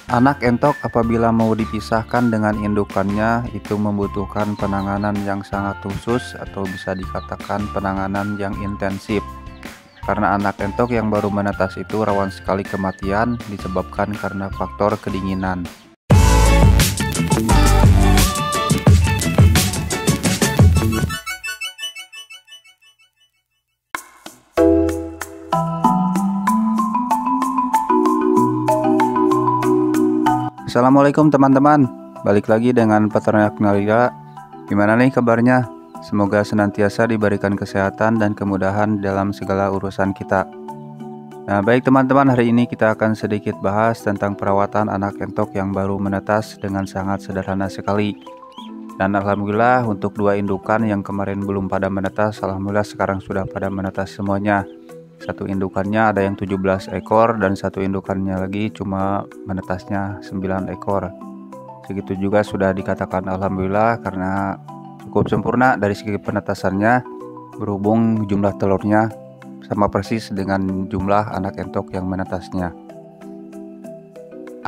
Anak entok apabila mau dipisahkan dengan indukannya itu membutuhkan penanganan yang sangat khusus atau bisa dikatakan penanganan yang intensif. Karena anak entok yang baru menetas itu rawan sekali kematian disebabkan karena faktor kedinginan. Assalamualaikum teman-teman, balik lagi dengan peternak Nalira. Gimana nih kabarnya? Semoga senantiasa diberikan kesehatan dan kemudahan dalam segala urusan kita. Nah baik teman-teman, hari ini kita akan sedikit bahas tentang perawatan anak entok yang baru menetas dengan sangat sederhana sekali. Dan alhamdulillah untuk dua indukan yang kemarin belum pada menetas, alhamdulillah sekarang sudah pada menetas semuanya. Satu indukannya ada yang 17 ekor dan satu indukannya lagi cuma menetasnya 9 ekor. Segitu juga sudah dikatakan alhamdulillah karena cukup sempurna dari segi penetasannya, berhubung jumlah telurnya sama persis dengan jumlah anak entok yang menetasnya.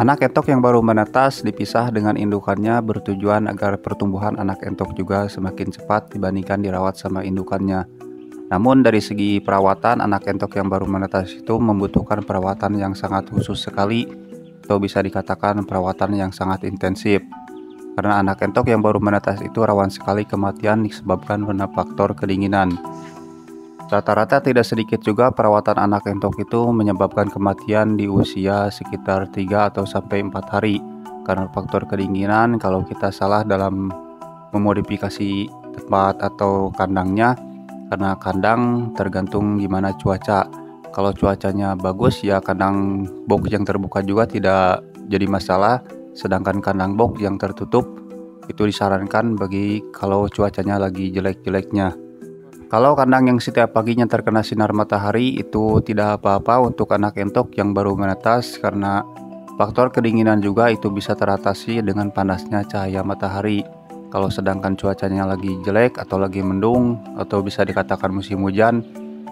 Anak entok yang baru menetas dipisah dengan indukannya bertujuan agar pertumbuhan anak entok juga semakin cepat dibandingkan dirawat sama indukannya. Namun dari segi perawatan, anak entok yang baru menetas itu membutuhkan perawatan yang sangat khusus sekali, atau bisa dikatakan perawatan yang sangat intensif. Karena anak entok yang baru menetas itu rawan sekali kematian disebabkan karena faktor kedinginan. Rata-rata tidak sedikit juga perawatan anak entok itu menyebabkan kematian di usia sekitar 3 atau sampai 4 hari. Karena faktor kedinginan, kalau kita salah dalam memodifikasi tempat atau kandangnya, karena kandang tergantung gimana cuaca. Kalau cuacanya bagus ya kandang box yang terbuka juga tidak jadi masalah. Sedangkan kandang box yang tertutup itu disarankan bagi kalau cuacanya lagi jelek-jeleknya. Kalau kandang yang setiap paginya terkena sinar matahari itu tidak apa-apa untuk anak entok yang baru menetas, karena faktor kedinginan juga itu bisa teratasi dengan panasnya cahaya matahari. Kalau sedangkan cuacanya lagi jelek atau lagi mendung atau bisa dikatakan musim hujan,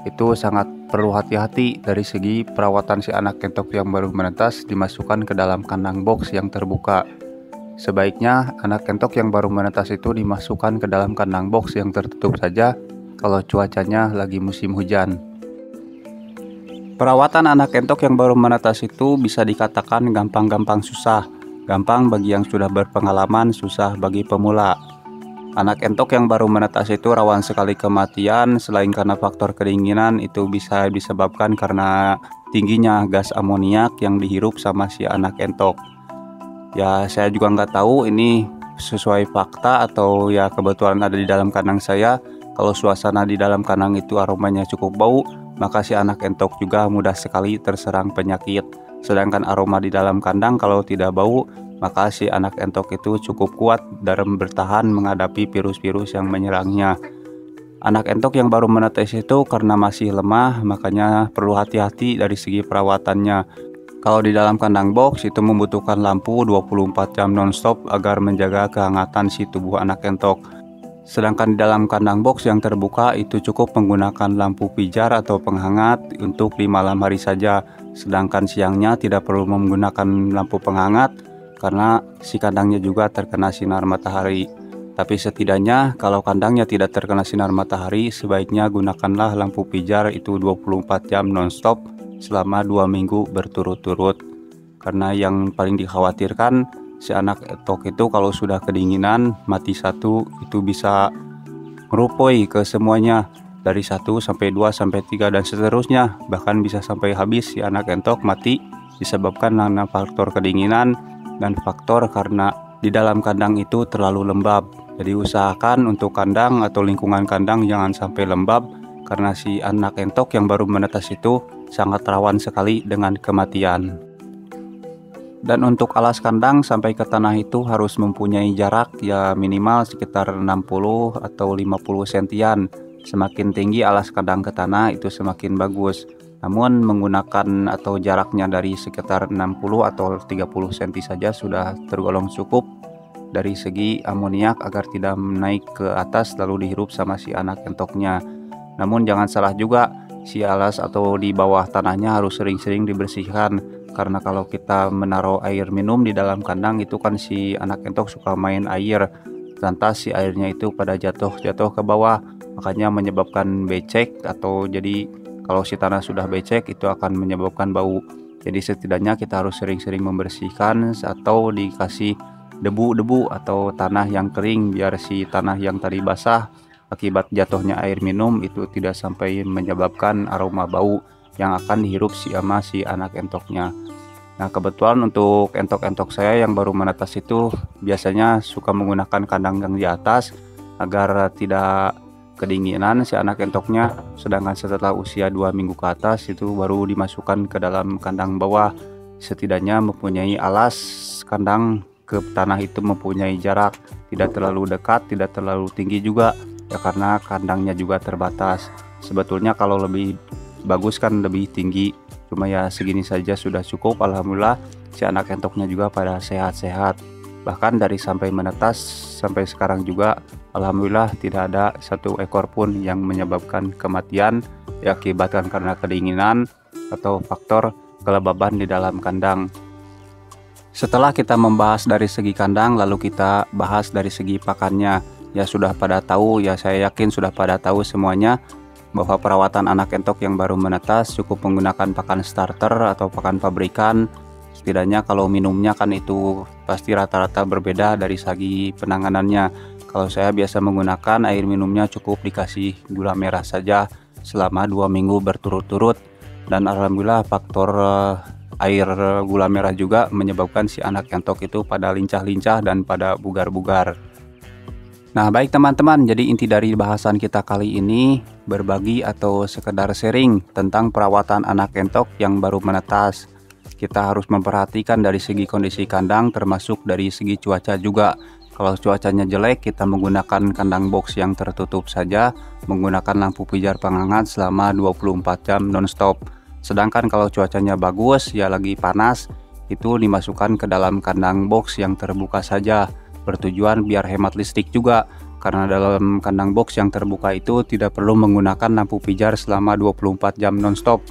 itu sangat perlu hati-hati dari segi perawatan si anak entok yang baru menetas dimasukkan ke dalam kandang box yang terbuka. Sebaiknya anak entok yang baru menetas itu dimasukkan ke dalam kandang box yang tertutup saja kalau cuacanya lagi musim hujan. Perawatan anak entok yang baru menetas itu bisa dikatakan gampang-gampang susah. Gampang bagi yang sudah berpengalaman, susah bagi pemula. Anak entok yang baru menetas itu rawan sekali kematian. Selain karena faktor kedinginan, itu bisa disebabkan karena tingginya gas amoniak yang dihirup sama si anak entok. Ya saya juga nggak tahu ini sesuai fakta atau ya kebetulan ada di dalam kandang saya. Kalau suasana di dalam kandang itu aromanya cukup bau, maka si anak entok juga mudah sekali terserang penyakit. Sedangkan aroma di dalam kandang kalau tidak bau, maka si anak entok itu cukup kuat dalam bertahan menghadapi virus-virus yang menyerangnya. Anak entok yang baru menetas itu karena masih lemah, makanya perlu hati-hati dari segi perawatannya. Kalau di dalam kandang box itu membutuhkan lampu 24 jam nonstop agar menjaga kehangatan si tubuh anak entok. Sedangkan di dalam kandang box yang terbuka itu cukup menggunakan lampu pijar atau penghangat untuk di malam hari saja. Sedangkan siangnya tidak perlu menggunakan lampu penghangat karena si kandangnya juga terkena sinar matahari. Tapi setidaknya kalau kandangnya tidak terkena sinar matahari, sebaiknya gunakanlah lampu pijar itu 24 jam nonstop selama 2 minggu berturut-turut. Karena yang paling dikhawatirkan si anak entok itu kalau sudah kedinginan mati satu itu bisa ngerupoi ke semuanya. Dari 1 sampai 2 sampai 3 dan seterusnya, bahkan bisa sampai habis si anak entok mati disebabkan karena faktor kedinginan dan faktor karena di dalam kandang itu terlalu lembab. Jadi usahakan untuk kandang atau lingkungan kandang jangan sampai lembab, karena si anak entok yang baru menetas itu sangat rawan sekali dengan kematian. Dan untuk alas kandang sampai ke tanah itu harus mempunyai jarak ya minimal sekitar 60 atau 50 sentian. Semakin tinggi alas kandang ke tanah itu semakin bagus. Namun menggunakan atau jaraknya dari sekitar 60 atau 30 cm saja sudah tergolong cukup dari segi amoniak agar tidak naik ke atas lalu dihirup sama si anak entoknya. Namun jangan salah juga, si alas atau di bawah tanahnya harus sering-sering dibersihkan karena kalau kita menaruh air minum di dalam kandang itu kan si anak entok suka main air, lantas si airnya itu pada jatuh ke bawah, makanya menyebabkan becek, atau jadi kalau si tanah sudah becek itu akan menyebabkan bau. Jadi setidaknya kita harus sering-sering membersihkan atau dikasih debu-debu atau tanah yang kering, biar si tanah yang tadi basah akibat jatuhnya air minum itu tidak sampai menyebabkan aroma bau yang akan dihirup sama si anak entoknya. Nah, kebetulan untuk entok-entok saya yang baru menetas itu biasanya suka menggunakan kandang yang di atas agar tidak kedinginan si anak entoknya, sedangkan setelah usia 2 minggu ke atas itu baru dimasukkan ke dalam kandang bawah, setidaknya mempunyai alas kandang ke tanah itu mempunyai jarak, tidak terlalu dekat, tidak terlalu tinggi juga ya, karena kandangnya juga terbatas. Sebetulnya kalau lebih bagus kan lebih tinggi, cuma ya segini saja sudah cukup. Alhamdulillah si anak entoknya juga pada sehat-sehat, bahkan dari sampai menetas sampai sekarang juga alhamdulillah tidak ada satu ekor pun yang menyebabkan kematian diakibatkan karena kedinginan atau faktor kelembaban di dalam kandang. Setelah kita membahas dari segi kandang, lalu kita bahas dari segi pakannya. Ya sudah pada tahu, ya saya yakin sudah pada tahu semuanya bahwa perawatan anak entok yang baru menetas cukup menggunakan pakan starter atau pakan pabrikan. Setidaknya kalau minumnya kan itu pasti rata-rata berbeda dari segi penanganannya. Kalau saya biasa menggunakan air minumnya cukup dikasih gula merah saja selama 2 minggu berturut-turut, dan alhamdulillah faktor air gula merah juga menyebabkan si anak entok itu pada lincah-lincah dan pada bugar-bugar. Nah, baik teman-teman, jadi inti dari bahasan kita kali ini berbagi atau sekedar sharing tentang perawatan anak entok yang baru menetas. Kita harus memperhatikan dari segi kondisi kandang, termasuk dari segi cuaca juga. Kalau cuacanya jelek, kita menggunakan kandang box yang tertutup saja, menggunakan lampu pijar penghangat selama 24 jam non-stop. Sedangkan kalau cuacanya bagus, ya lagi panas, itu dimasukkan ke dalam kandang box yang terbuka saja. Bertujuan biar hemat listrik juga, karena dalam kandang box yang terbuka itu tidak perlu menggunakan lampu pijar selama 24 jam non-stop,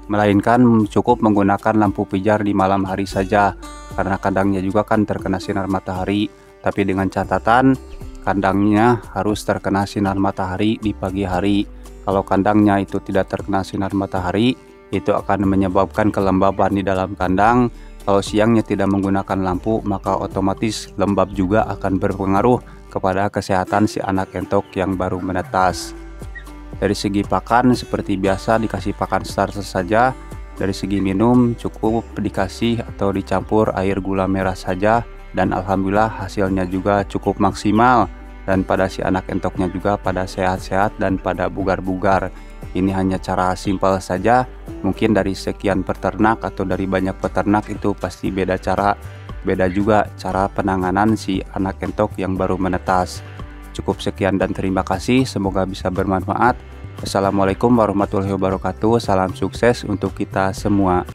melainkan cukup menggunakan lampu pijar di malam hari saja, karena kandangnya juga kan terkena sinar matahari. Tapi dengan catatan kandangnya harus terkena sinar matahari di pagi hari. Kalau kandangnya itu tidak terkena sinar matahari, itu akan menyebabkan kelembaban di dalam kandang. Kalau siangnya tidak menggunakan lampu, maka otomatis lembab juga akan berpengaruh kepada kesehatan si anak entok yang baru menetas. Dari segi pakan seperti biasa dikasih pakan starter saja. Dari segi minum cukup dikasih atau dicampur air gula merah saja, dan alhamdulillah hasilnya juga cukup maksimal, dan pada si anak entoknya juga pada sehat-sehat dan pada bugar-bugar. Ini hanya cara simpel saja, mungkin dari sekian peternak atau dari banyak peternak itu pasti beda cara, beda juga cara penanganan si anak entok yang baru menetas. Cukup sekian dan terima kasih, semoga bisa bermanfaat. Wassalamualaikum warahmatullahi wabarakatuh, salam sukses untuk kita semua.